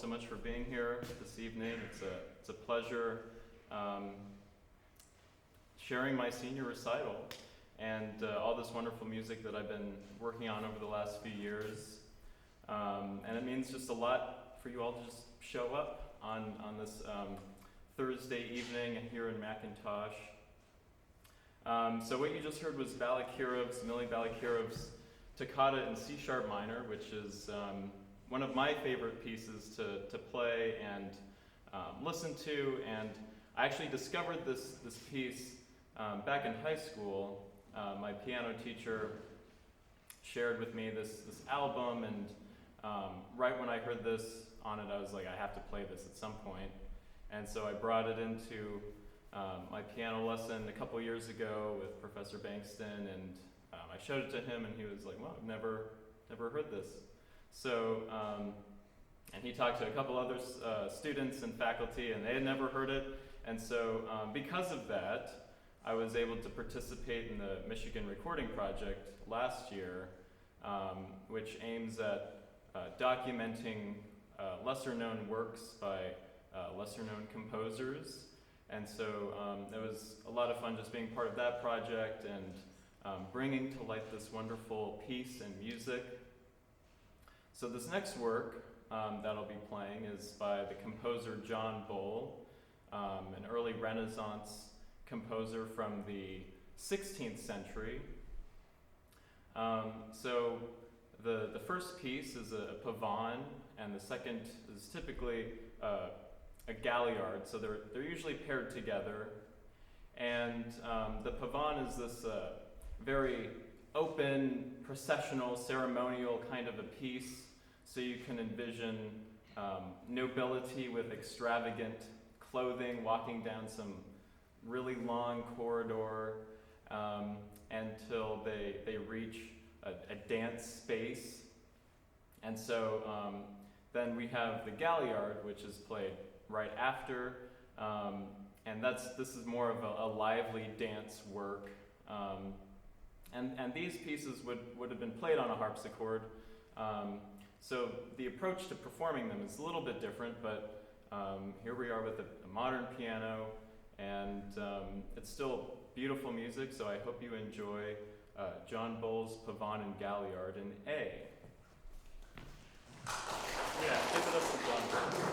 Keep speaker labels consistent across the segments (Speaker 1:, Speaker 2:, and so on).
Speaker 1: so much for being here this evening. It's a pleasure sharing my senior recital and all this wonderful music that I've been working on over the last few years. And it means just a lot for you all to just show up on this Thursday evening here in Macintosh. So what you just heard was Mily Balakirev's Toccata in C sharp minor, which is one of my favorite pieces to play and listen to. And I actually discovered this piece back in high school. My piano teacher shared with me this album, and right when I heard this on it, I was like, I have to play this at some point. And so I brought it into my piano lesson a couple years ago with Professor Bankston, and I showed it to him, and he was like, well, I've never heard this. So, and he talked to a couple other students and faculty, and they had never heard it. And so because of that, I was able to participate in the Michigan Recording Project last year, which aims at documenting lesser-known works by lesser-known composers. And so it was a lot of fun just being part of that project and bringing to light this wonderful piece and music. So this next work that I'll be playing is by the composer John Bull, an early Renaissance composer from the 16th century. So the first piece is a Pavane, and the second is typically a Galliard. So they're usually paired together. And the Pavane is this very open, processional, ceremonial kind of a piece. So you can envision nobility with extravagant clothing walking down some really long corridor until they reach a dance space. And so then we have the Galliard, which is played right after, and this is more of a lively dance work. And these pieces would have been played on a harpsichord. So the approach to performing them is a little bit different, but here we are with a modern piano, and it's still beautiful music, so I hope you enjoy John Bull's Pavane and Galliard in A. Yeah, give it up to John Bull.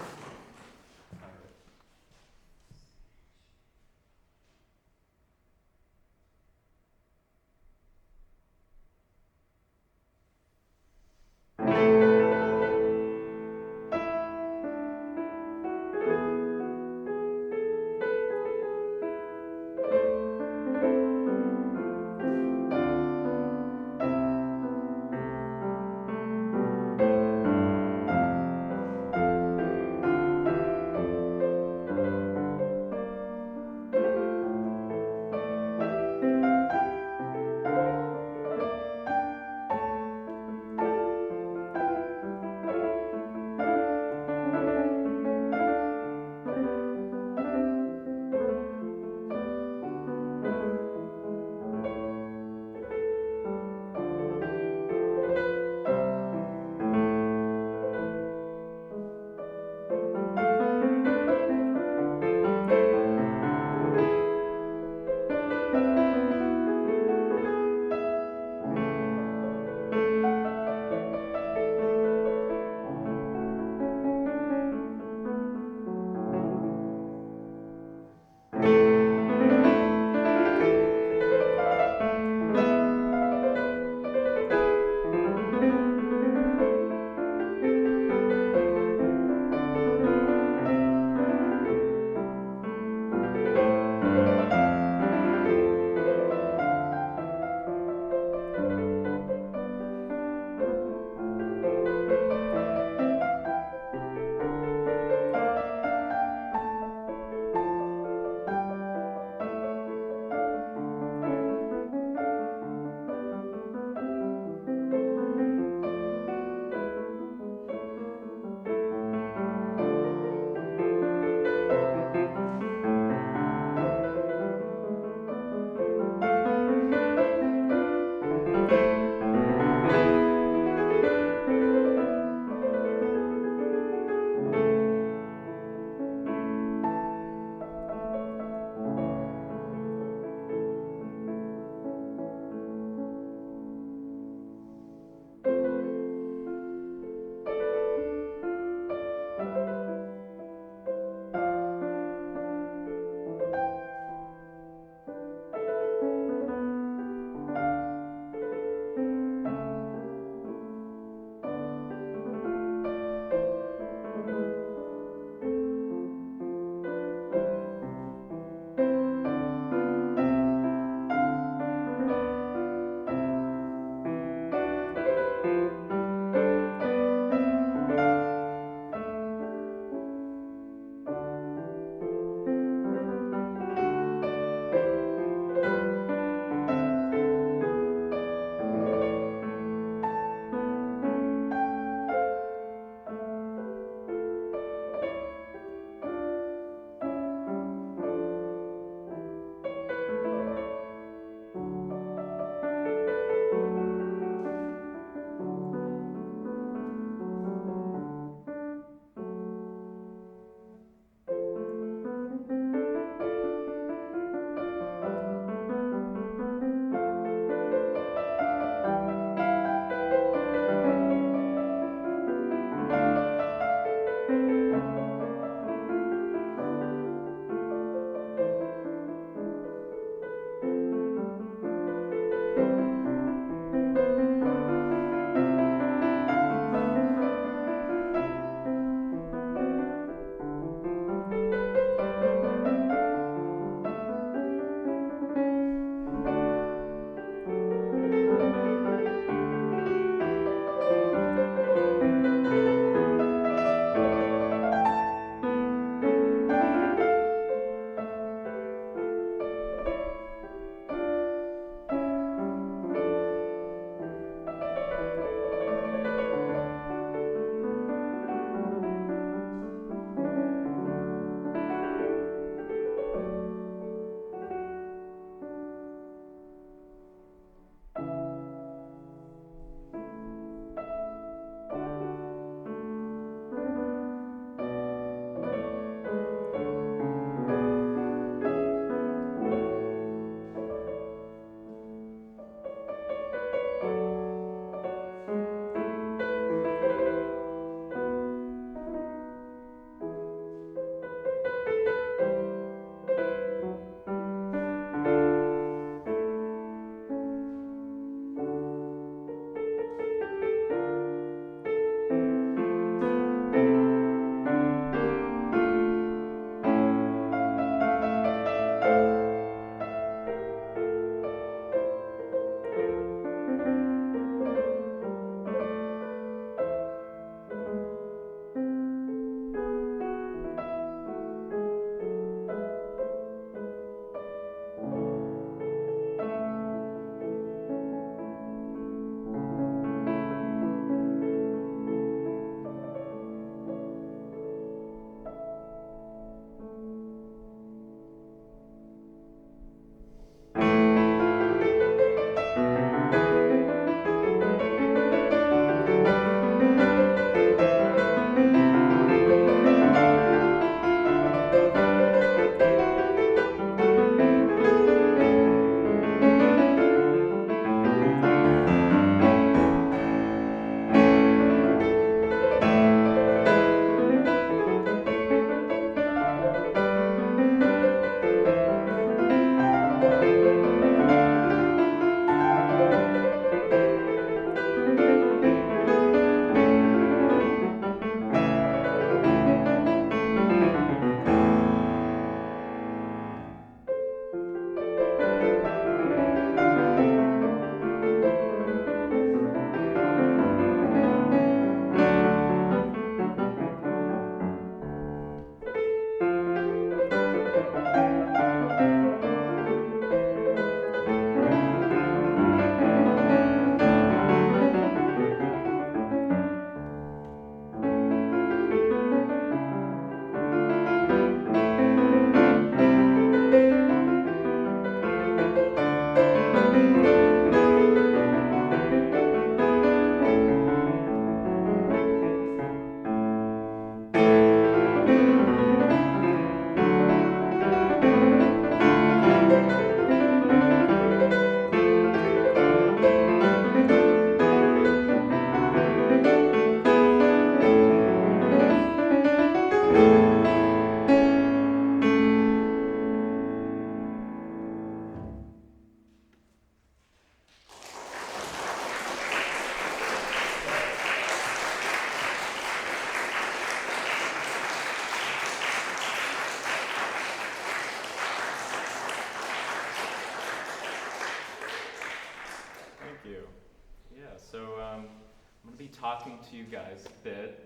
Speaker 1: talking to you guys a bit.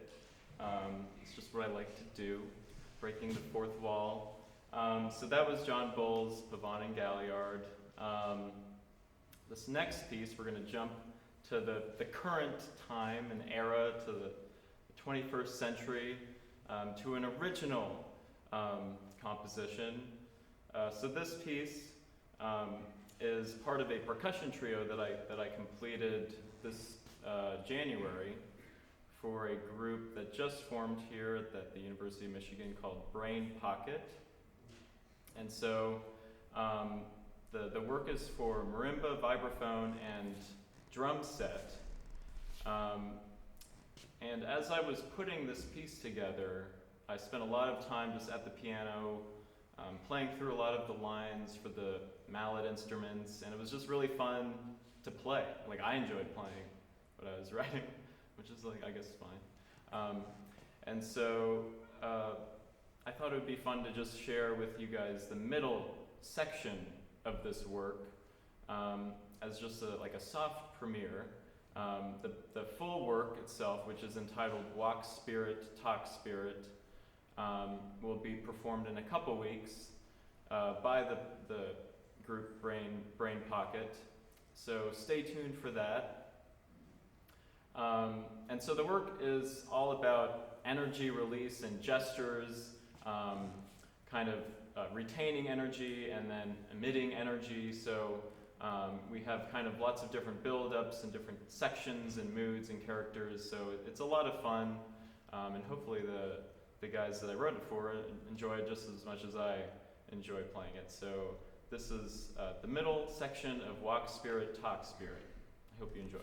Speaker 1: It's just what I like to do, breaking the fourth wall. So that was John Bull's Pavane and Galliard. This next piece, we're going to jump to the current time and era, to the 21st century, to an original composition. So this piece is part of a percussion trio that I completed this January for a group that just formed here at the University of Michigan called Brain Pocket. And so the work is for marimba, vibraphone, and drum set. And as I was putting this piece together, I spent a lot of time just at the piano, playing through a lot of the lines for the mallet instruments, and it was just really fun to play. Like, I enjoyed playing what I was writing, which is, like, I guess fine. And so I thought it would be fun to just share with you guys the middle section of this work as just like a soft premiere. The full work itself, which is entitled Walk Spirit, Talk Spirit, will be performed in a couple weeks by the group Brain Pocket. So stay tuned for that. And so the work is all about energy release and gestures, kind of retaining energy and then emitting energy. So we have kind of lots of different build-ups and different sections and moods and characters. So it's a lot of fun, and hopefully the guys that I wrote it for enjoy it just as much as I enjoy playing it. So this is the middle section of Walk Spirit, Talk Spirit. I hope you enjoy.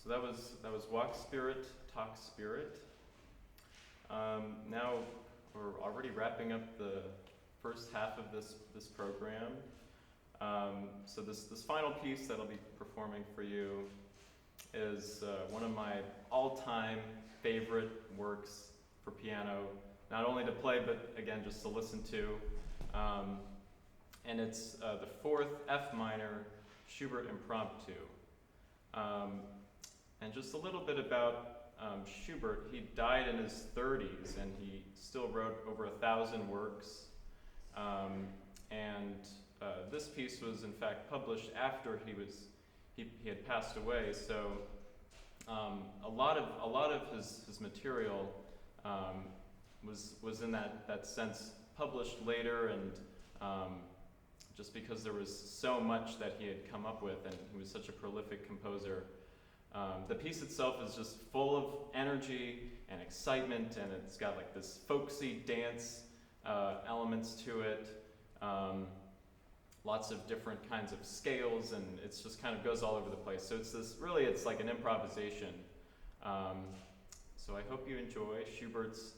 Speaker 1: So that was Walk Spirit, Talk Spirit. Now we're already wrapping up the first half of this program. So this final piece that I'll be performing for you is one of my all-time favorite works for piano, not only to play, but again, just to listen to. And it's the fourth F minor Schubert Impromptu. And just a little bit about Schubert. He died in his 30s, and he still wrote over 1,000 works. This piece was in fact published after he had passed away. So a lot of his material was in that sense published later, and just because there was so much that he had come up with, and he was such a prolific composer. The piece itself is just full of energy and excitement, and it's got like this folksy dance elements to it, lots of different kinds of scales, and it's just kind of goes all over the place. So it's like an improvisation. So I hope you enjoy Schubert's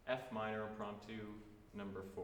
Speaker 1: F minor Impromptu number 4.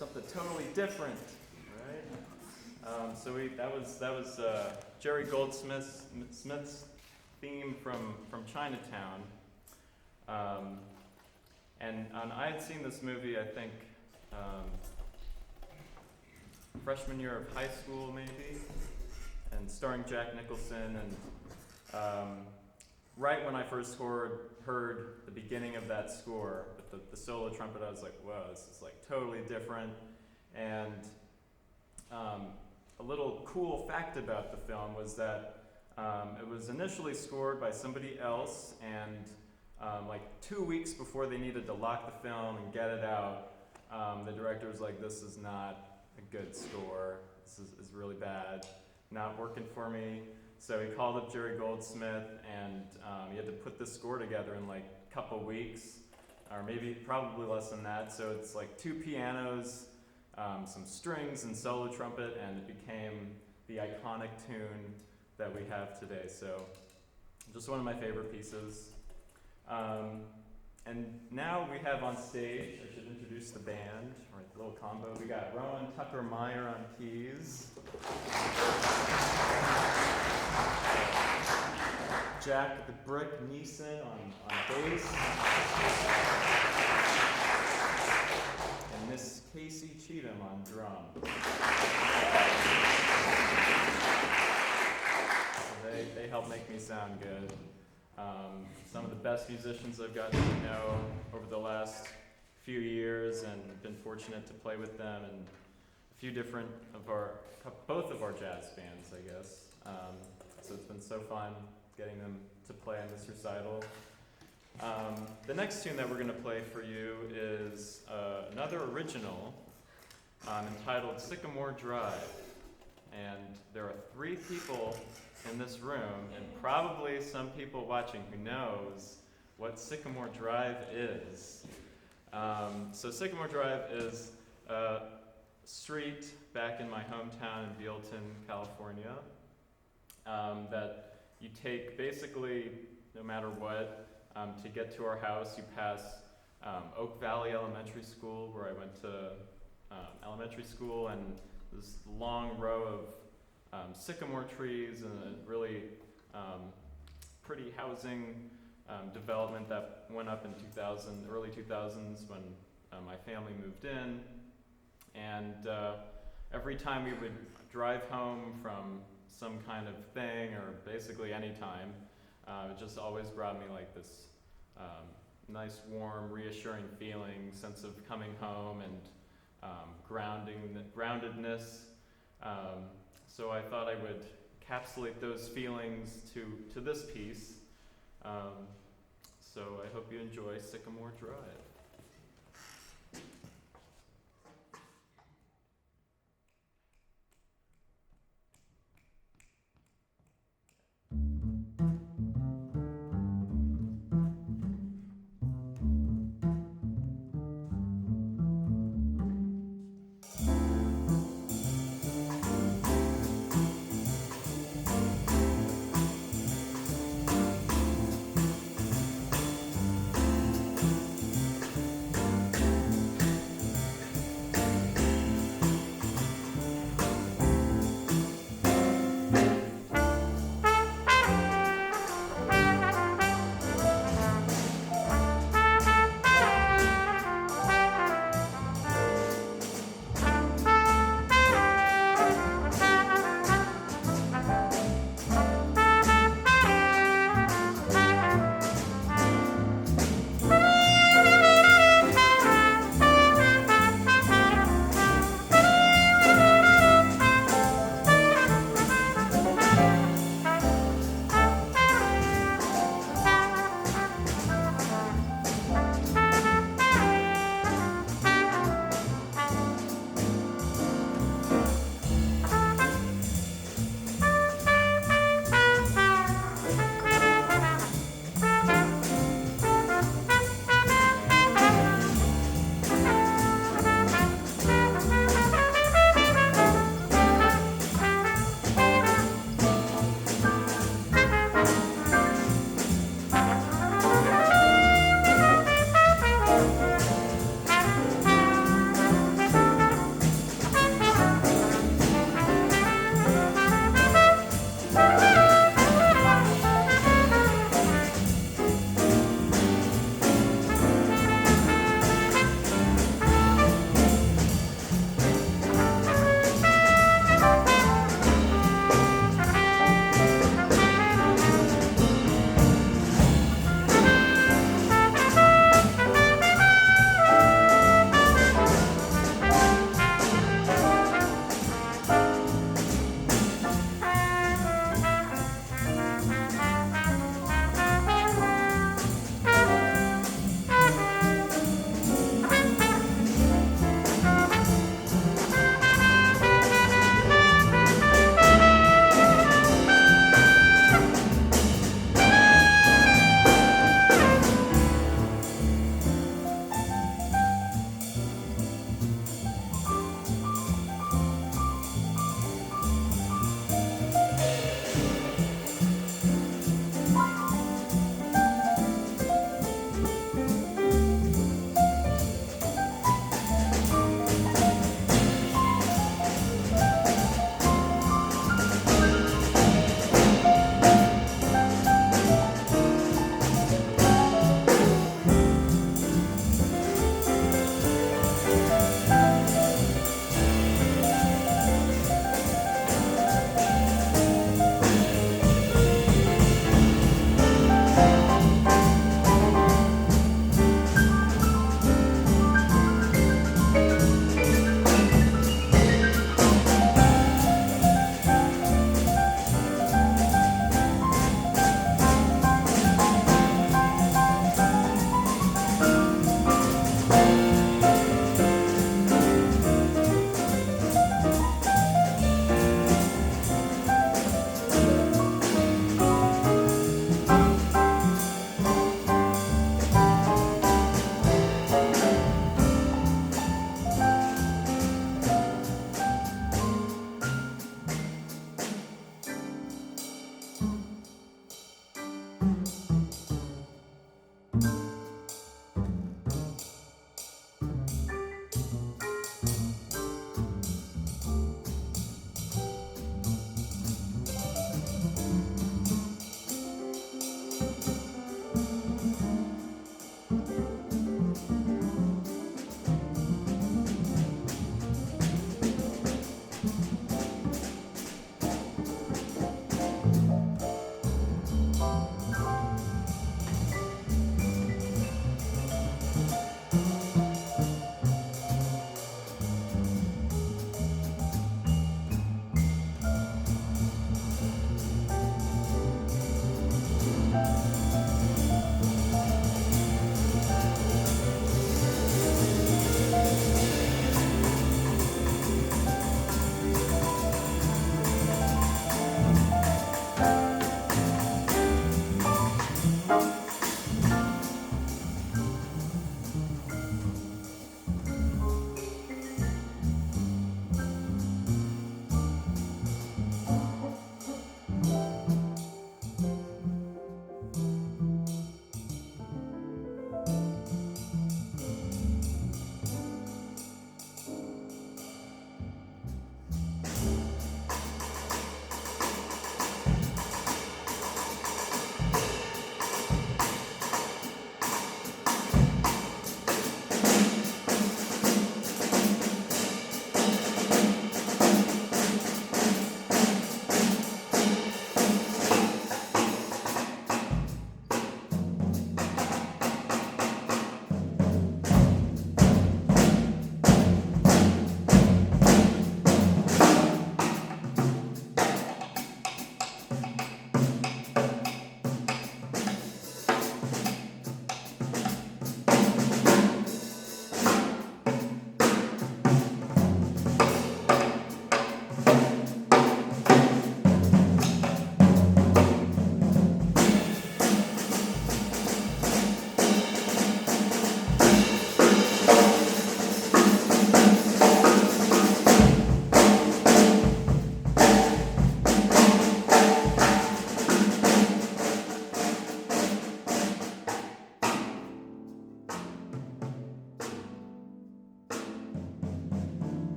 Speaker 1: something totally different, right? That was Jerry Goldsmith's theme from Chinatown, and I had seen this movie, I think, freshman year of high school maybe, and starring Jack Nicholson, and right when I first heard the beginning of that score with the solo trumpet, I was like, whoa, this is like totally different. And a little cool fact about the film was that it was initially scored by somebody else, and like 2 weeks before they needed to lock the film and get it out, the director was like, this is not a good score, this is really bad, not working for me. So he called up Jerry Goldsmith, and he had to put this score together in like a couple weeks, or maybe probably less than that. So it's like 2 pianos, some strings and solo trumpet, and it became the iconic tune that we have today. So just one of my favorite pieces. And now we have on stage, I should introduce the band, or a little combo. We got Rowan Tucker-Meyer on keys, Jack the Brick Nissen on bass, and Miss Casey Cheatham on drums. So they help make me sound good. Some of the best musicians I've gotten to know over the last few years, and been fortunate to play with them in a few different both of our jazz bands, I guess. So it's been so fun getting them to play in this recital. The next tune that we're going to play for you is another original entitled Sycamore Drive. And there are 3 people in this room, and probably some people watching who knows what Sycamore Drive is. So Sycamore Drive is a street back in my hometown in Bealton, California, that you take basically no matter what. To get to our house, you pass Oak Valley Elementary School, where I went to elementary school, and this long row of sycamore trees, and a really pretty housing development that went up in early 2000s when my family moved in. And every time we would drive home from some kind of thing, or basically any time, it just always brought me like this nice, warm, reassuring feeling, sense of coming home and groundedness. So I thought I would encapsulate those feelings to this piece. So I hope you enjoy Sycamore Drive.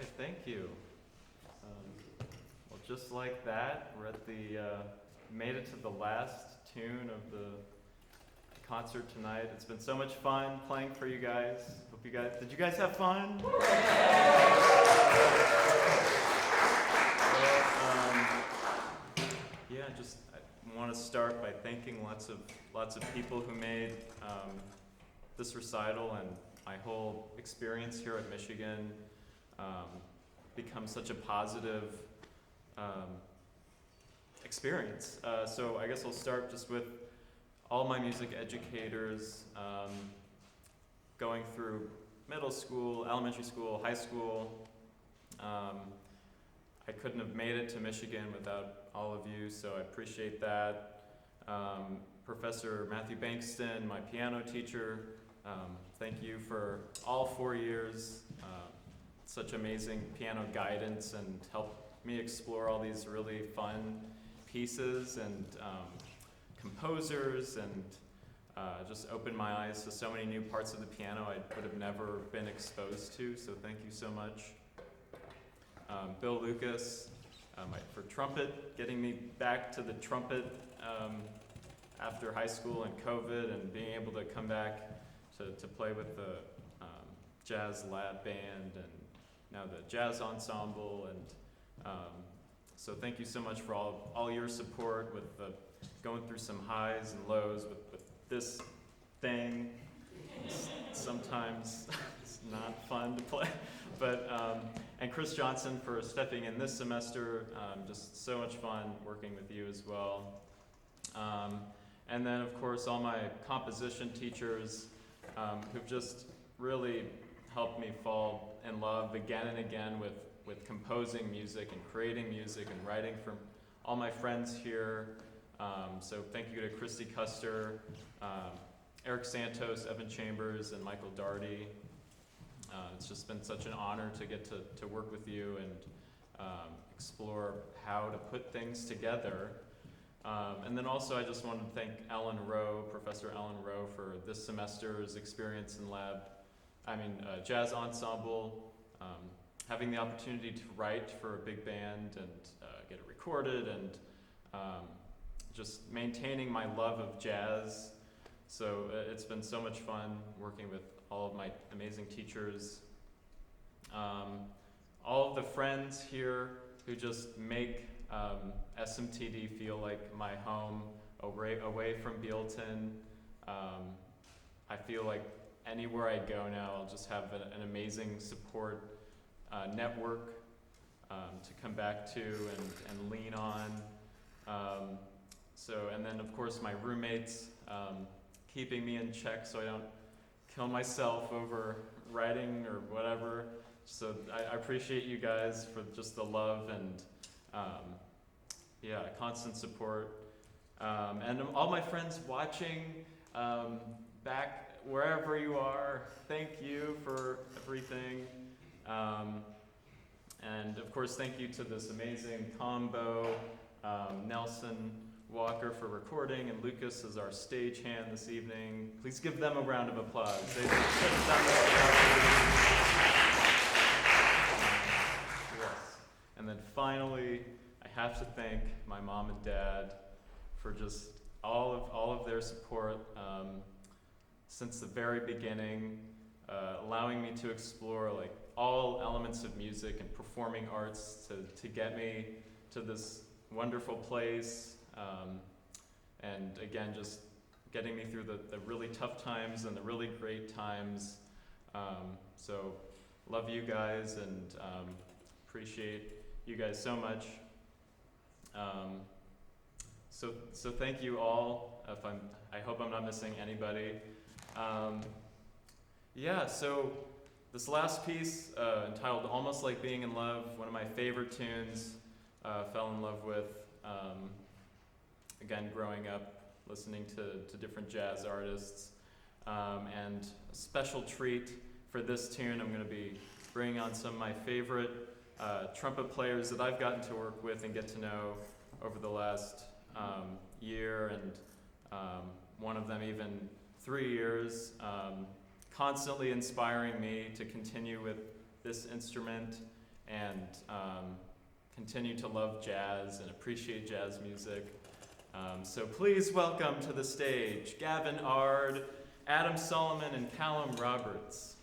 Speaker 1: right, thank you. Well, just like that, we're at made it to the last tune of the concert tonight. It's been so much fun playing for you guys. Did you guys have fun? I want to start by thanking lots of people who made this recital and my whole experience here at Michigan become such a positive experience. So I guess I'll start just with all my music educators going through middle school, elementary school, high school. I couldn't have made it to Michigan without all of you, so I appreciate that. Professor Matthew Bankston, my piano teacher, thank you for all 4 years. Such amazing piano guidance and helped me explore all these really fun pieces and composers, and just opened my eyes to so many new parts of the piano I would have never been exposed to, so thank you so much. Bill Lucas for trumpet, getting me back to the trumpet after high school and COVID, and being able to come back to play with the jazz lab band and now the jazz ensemble, and so thank you so much for all your support with going through some highs and lows with this thing. Sometimes it's not fun to play, but and Chris Johnson for stepping in this semester. Just so much fun working with you as well. And then of course all my composition teachers who've just really helped me fall in love again and again with composing music and creating music and writing, from all my friends here. So thank you to Christy Custer, Eric Santos, Evan Chambers, and Michael Darty. It's just been such an honor to get to work with you and explore how to put things together. And then also I just want to thank Professor Ellen Rowe, for this semester's experience in jazz ensemble, having the opportunity to write for a big band and get it recorded, and just maintaining my love of jazz. So it's been so much fun working with all of my amazing teachers. All of the friends here who just make SMTD feel like my home away from Bealton. I feel like anywhere I go now, I'll just have an amazing support network to come back to and lean on. And then of course my roommates, keeping me in check so I don't kill myself over writing or whatever. So I appreciate you guys for just the love and constant support. And all my friends watching back wherever you are, thank you for everything. And of course, thank you to this amazing combo, Nelson Walker for recording, and Lucas is our stagehand this evening. Please give them a round of applause. They've done this Yes. And then finally, I have to thank my mom and dad for just all of their support since the very beginning, allowing me to explore like all elements of music and performing arts to get me to this wonderful place. And again, just getting me through the really tough times and the really great times. So love you guys and appreciate you guys so much. So thank you all. I hope I'm not missing anybody. So this last piece, entitled Almost Like Being in Love, one of my favorite tunes, fell in love with, again, growing up, listening to different jazz artists. And a special treat for this tune, I'm going to be bringing on some of my favorite trumpet players that I've gotten to work with and get to know over the last year, and one of them even 3 years, constantly inspiring me to continue with this instrument and continue to love jazz and appreciate jazz music. So please welcome to the stage Gavin Ard, Adam Solomon, and Callum Roberts.